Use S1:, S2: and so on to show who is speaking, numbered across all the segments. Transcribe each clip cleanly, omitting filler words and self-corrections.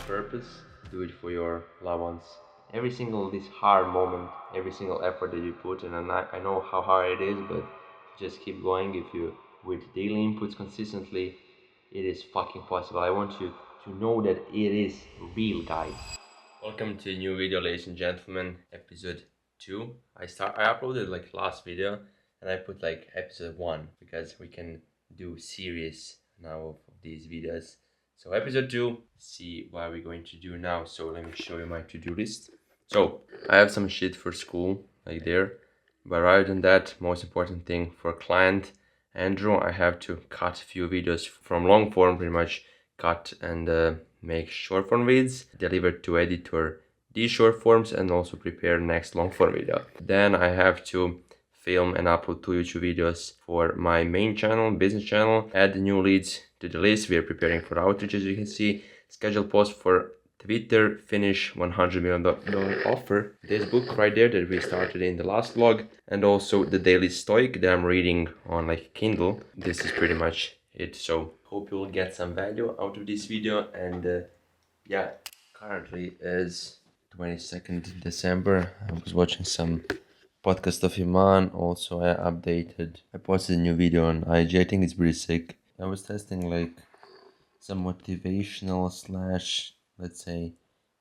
S1: purpose, do it for your loved ones. Every single this hard moment, every single effort that you put in, and I know how hard it is, but just keep going. If you with daily inputs consistently, it is fucking possible. I want you to know that it is real, guys. Welcome to a new video, ladies and gentlemen, episode 2. I uploaded like last video and I put like episode 1 because we can do series now of these videos. So episode 2, see what we're going to do now. So let me show you my to-do list. So I have some shit for school like there, but rather than that, most important thing for client Andrew, I have to cut a few videos from long form, pretty much cut and make short form vids, deliver to editor these short forms, and also prepare next long form video. Then I have to film and upload 2 YouTube videos for my main channel, business channel, add new leads to the list. We are preparing for outreach, as you can see, schedule post for Twitter, finish $100 million offer, this book right there that we started in the last vlog, and also the daily stoic that I'm reading on like Kindle. This is pretty much it. So hope you'll get some value out of this video. And yeah, currently is 22nd December. I was watching some podcast of Iman. Also I posted a new video on IG. I think it's pretty sick. I was testing like some motivational slash, let's say,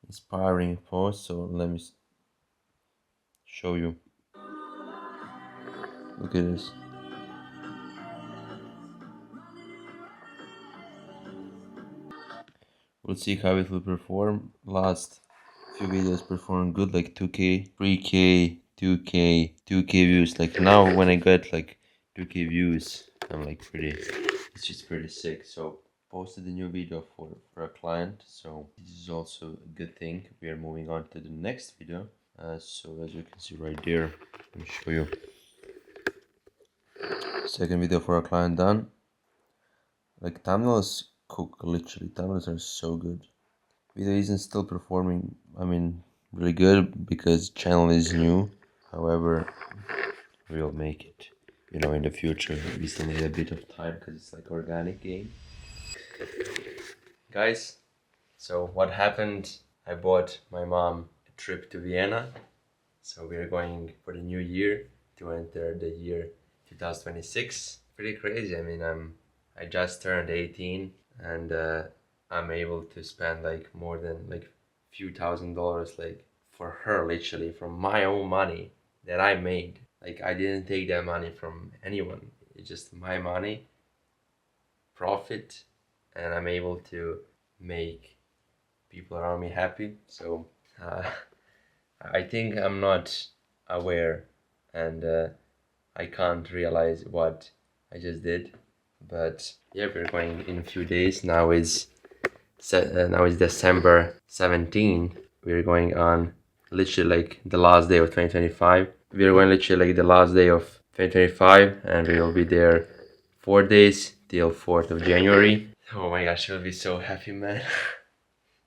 S1: inspiring posts. So let me show you. Look at this. We'll see how it will perform. Last few videos performed good, like 2k, 3k, 2k, 2k views. Like now when I got like 2k views, I'm like it's just pretty sick. So posted a new video for a client. So this is also a good thing. We are moving on to the next video. So as you can see right there, let me show you. Second video for a client done. Like thumbnails cook, literally. Thumbnails are so good. Video isn't still performing, I mean, really good because channel is new. However, we'll make it, in the future. We still need a bit of time because it's like organic game. Guys, so what happened? I bought my mom a trip to Vienna. So we're going for the new year to enter the year 2026. Pretty crazy. I mean, I just turned 18 and I'm able to spend like more than like few $1,000s like for her, literally from my own money that I made. Like I didn't take that money from anyone. It's just my money, profit, and I'm able to make people around me happy. So I think I'm not aware and I can't realize what I just did. But yeah, we're going in a few days. Now is December 17. We're going on literally like the last day of 2025. We're going literally like the last day of 2025 and we will be there 4 days till 4th of January. Oh my gosh, she'll be so happy, man.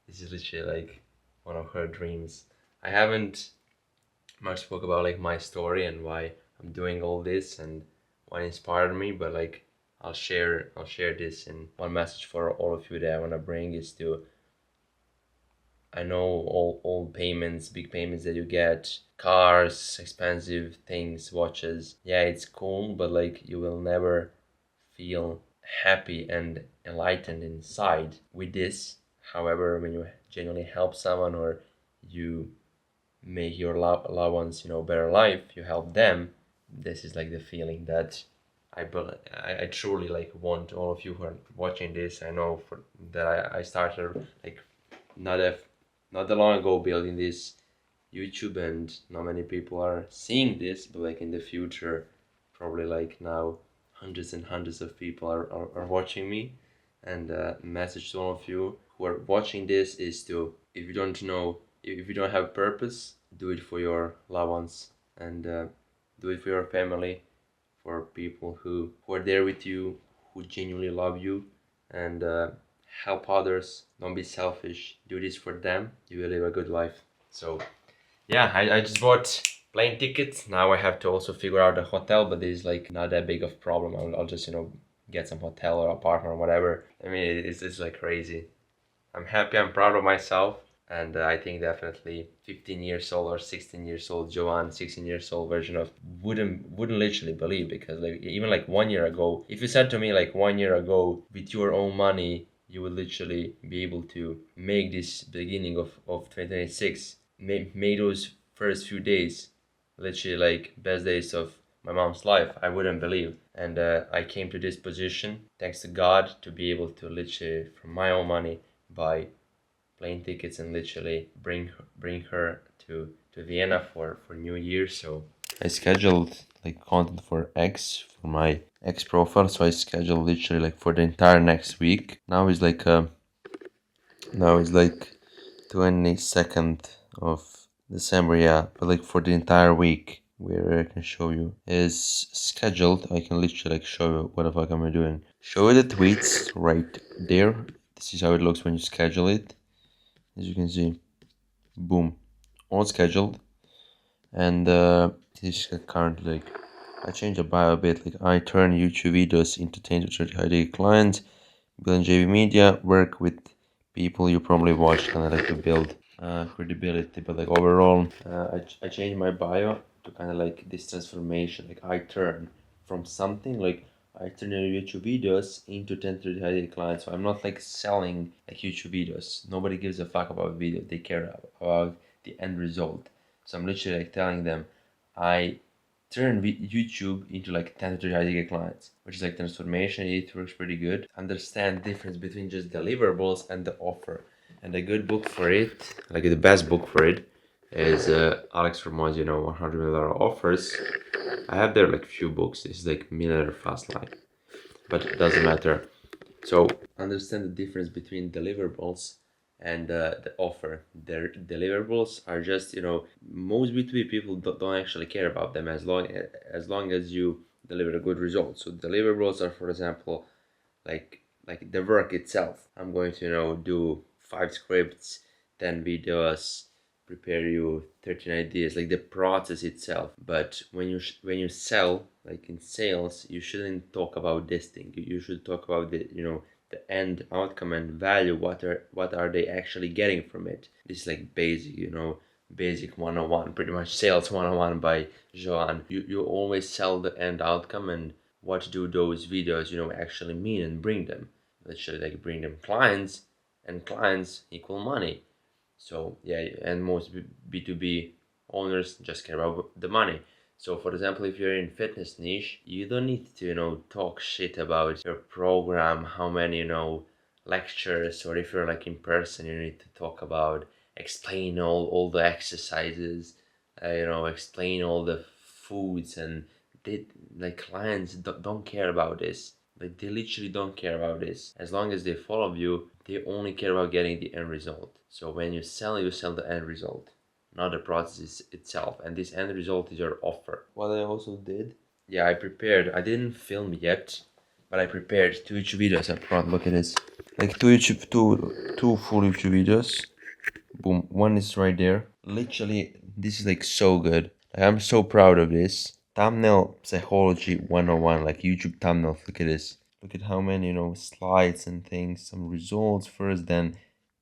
S1: This is literally like one of her dreams. I haven't much spoke about like my story and why I'm doing all this and what inspired me, but like I'll share this in one message for all of you that I want to bring is to, I know all payments, big payments that you get, cars, expensive things, watches, yeah, it's cool, but like you will never feel happy and enlightened inside with this. However, when you genuinely help someone or you make your loved ones, better life, you help them, this is like the feeling that I truly like want all of you who are watching this. I know that I started like not that long ago building this YouTube, and not many people are seeing this, but like in the future, probably like now hundreds and hundreds of people are watching me. And message to all of you who are watching this is to, if you don't know, if you don't have purpose, do it for your loved ones and do it for your family, for people who are there with you, who genuinely love you, and help others. Don't be selfish. Do this for them. You will live a good life. So yeah, I just bought plane tickets. Now I have to also figure out a hotel, but this is like not that big of problem. I'll just get some hotel or apartment or whatever. I mean, it's like crazy. I'm happy, I'm proud of myself. And I think definitely 15 years old or 16 years old Joanne, 16 years old version of wouldn't literally believe, because like even like 1 year ago, if you said to me like 1 year ago with your own money you would literally be able to make this beginning of 2026, make those first few days literally like best days of my mom's life, I wouldn't believe. And I came to this position thanks to God to be able to literally from my own money buy plane tickets and literally bring her to Vienna for New Year. So I scheduled like content for for my X profile. So I scheduled literally like for the entire next week. Now is like 22nd of December, yeah, but like for the entire week, where I can show you is scheduled. I can literally like show you what the fuck am I doing. Show you the tweets right there. This is how it looks when you schedule it. As you can see, boom, all scheduled. And this is currently like I changed the bio a bit. Like I turn YouTube videos into 10 to 30 high clients, build JV media, work with people you probably watch, kind of like to build credibility. But like overall, I changed my bio to kind of like this transformation. Like I turn from something like I turn YouTube videos into 10 to 30 clients. So I'm not like selling like YouTube videos. Nobody gives a fuck about video. They care about the end result. So I'm literally like telling them I turn YouTube into like 10 to 30 clients, which is like transformation. It works pretty good. Understand difference between just deliverables and the offer. And a good book for it, like the best book for it, is Alex Ramone's, $100 million offers. I have there like few books. It's like Millionaire Fast Life, but it doesn't matter. So understand the difference between deliverables and the offer. Their deliverables are just, most B2B people don't actually care about them as long as you deliver a good result. So deliverables are, for example, like the work itself. I'm going to do 5 scripts, 10 videos, prepare you 13 ideas, like the process itself. But when you sell, like in sales, you shouldn't talk about this thing. You should talk about the end outcome and value. What are they actually getting from it? This is like basic 101, pretty much sales 101 by Joan. You always sell the end outcome and what do those videos actually mean and bring them. Literally like bring them clients, and clients equal money. So yeah, and most B2B owners just care about the money. So for example, if you're in fitness niche, you don't need to talk shit about your program, how many lectures, or if you're like in person, you need to talk about explain all the exercises, explain all the foods. And they like clients don't care about this. Like they literally don't care about this. As long as they follow you, they only care about getting the end result. So when you sell the end result, not the process itself. And this end result is your offer. What I also did, yeah, I prepared. I didn't film yet, but I prepared 2 YouTube videos up front. Look at this, like two full YouTube videos. Boom, one is right there. Literally, this is like so good. Like, I'm so proud of this. Thumbnail psychology 101, like YouTube thumbnails. Look at this. Look at how many, slides and things, some results first, then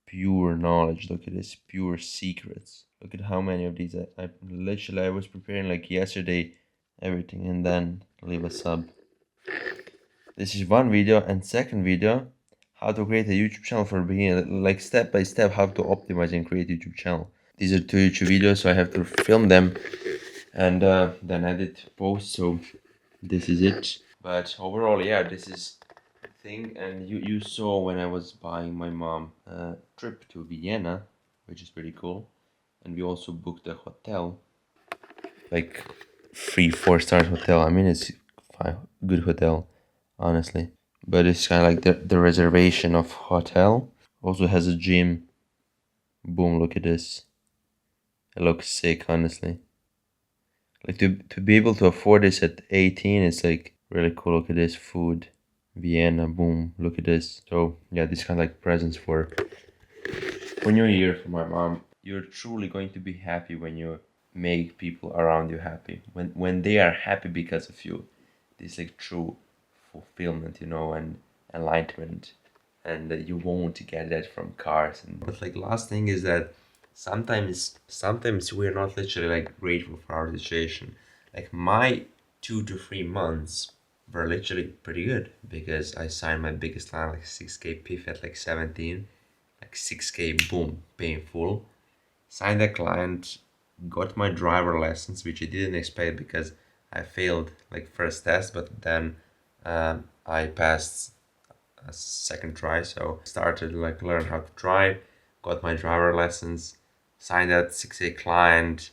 S1: pure knowledge. Look at this, pure secrets. Look at how many of these I literally I was preparing like yesterday, everything, and then leave a sub. This is one video, and second video, how to create a YouTube channel for beginners, like step by step how to optimize and create a YouTube channel. These are 2 YouTube videos, so I have to film them and then edit, post. So this is it. But overall, yeah, this is the thing. And you saw when I was buying my mom a trip to Vienna, which is pretty cool. And we also booked a hotel, like 3 4 star hotel. I mean, it's fine, good hotel, honestly. But it's kind of like the reservation of hotel. Also has a gym. Boom, look at this. It looks sick, honestly. Like to be able to afford this at 18 is like really cool. Look at this food. Vienna, boom, look at this. So yeah, this kind of like presents for New Year for my mom. You're truly going to be happy when you make people around you happy. When they are happy because of you. This like true fulfillment, and enlightenment. and you won't get that from cars. But like last thing is that sometimes we're not literally like grateful for our situation. Like my 2 to 3 months were literally pretty good because I signed my biggest client like 6K PIF at like 17, like 6K boom, paying full. Signed a client, got my driver lessons, which I didn't expect because I failed like first test, but then I passed a second try. So started like learn how to drive, got my driver lessons, signed that 6A client,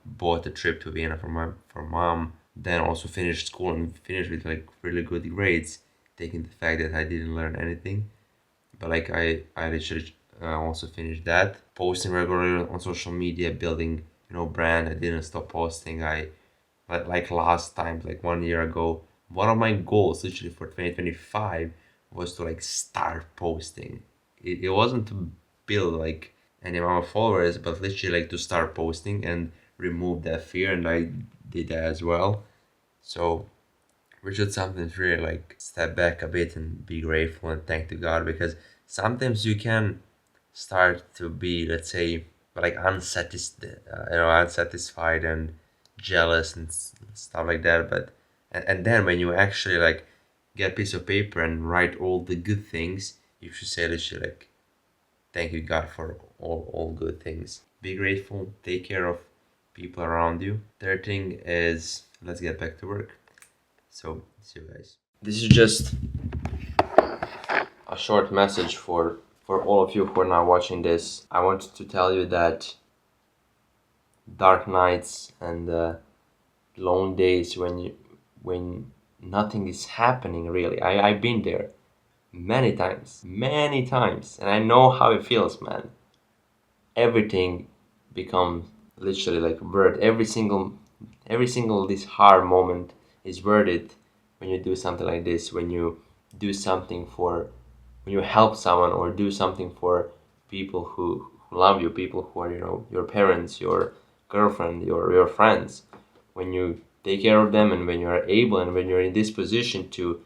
S1: bought a trip to Vienna for mom. Then also finished school and finished with like really good grades, taking the fact that I didn't learn anything. But like I literally also finished that. Posting regularly on social media, building brand. I didn't stop posting. I like last time, like 1 year ago, one of my goals literally for 2025 was to like start posting. It wasn't to build like any amount of followers, but literally like to start posting and remove that fear, and I did that as well. So we should sometimes really like step back a bit and be grateful and thank to God, because sometimes you can start to be, let's say, like unsatisfied and jealous and stuff like that. But and then when you actually like get a piece of paper and write all the good things, you should say literally like thank you God for all good things. Be grateful, take care of people around you. Third thing is let's get back to work. So see you guys. This is just a short message for all of you who are now watching this. I wanted to tell you that dark nights and long days when nothing is happening really. I've been there many times, and I know how it feels, man. Everything becomes literally like worth every single this hard moment is worth it when you do something like this, when you do something for when you help someone or do something for people who love you, people who are your parents, your girlfriend, your friends. When you take care of them and when you are able and when you're in this position to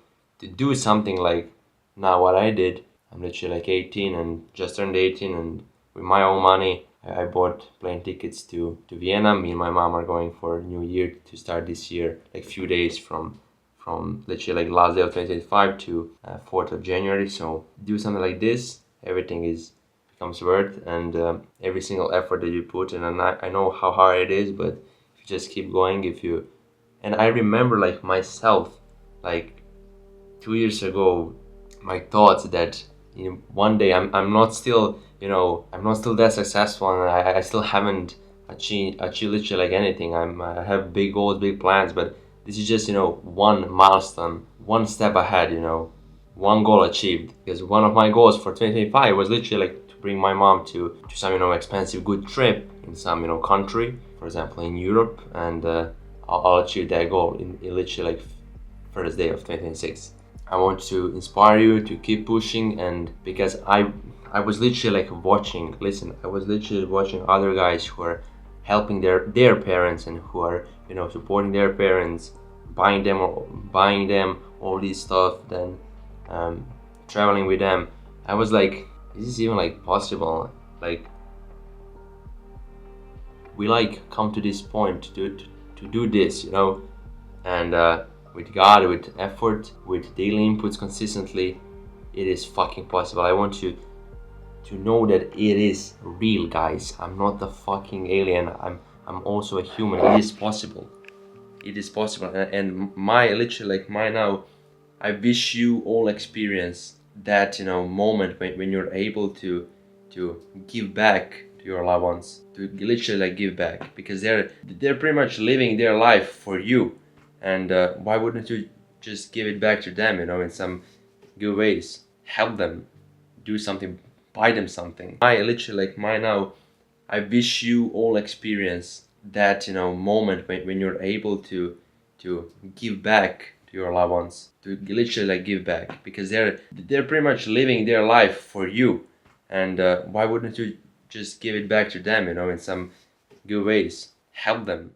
S1: do something like now what I did. I'm literally like 18 and just turned 18, and with my own money I bought plane tickets to Vienna. Me and my mom are going for New Year to start this year, like few days from literally like last day of 2025 to 4th of January. So do something like this, everything is becomes worth, and every single effort that you put in. And I know how hard it is, but if you just keep going, and I remember like myself, like 2 years ago, my thoughts that one day I'm not still I'm not still that successful, and I still haven't achieved literally like anything. I have big goals, big plans, but this is just one milestone, one step ahead, one goal achieved. Because one of my goals for 2025 was literally like to bring my mom to some expensive good trip in some country, for example in Europe, and I'll achieve that goal in literally like first day of 2026. I want to inspire you to keep pushing, and because I was literally like I was literally watching other guys who are helping their parents and who are supporting their parents, buying them all this stuff, then traveling with them. I was like, is this even like possible? Like we like come to this point to do this, and with God, with effort, with daily inputs consistently, it is fucking possible. I want you to know that it is real, guys. I'm not the fucking alien. I'm also a human. It is possible. It is possible. And my literally like my now, I wish you all experience that moment when you're able to give back to your loved ones, to literally like give back, because they're pretty much living their life for you, and why wouldn't you just give it back to them in some good ways? Help them, do something, buy them something. I literally like my now, I wish you all experience that moment when you're able to give back to your loved ones, to literally like give back, because they're pretty much living their life for you, and why wouldn't you just give it back to them in some good ways? Help them,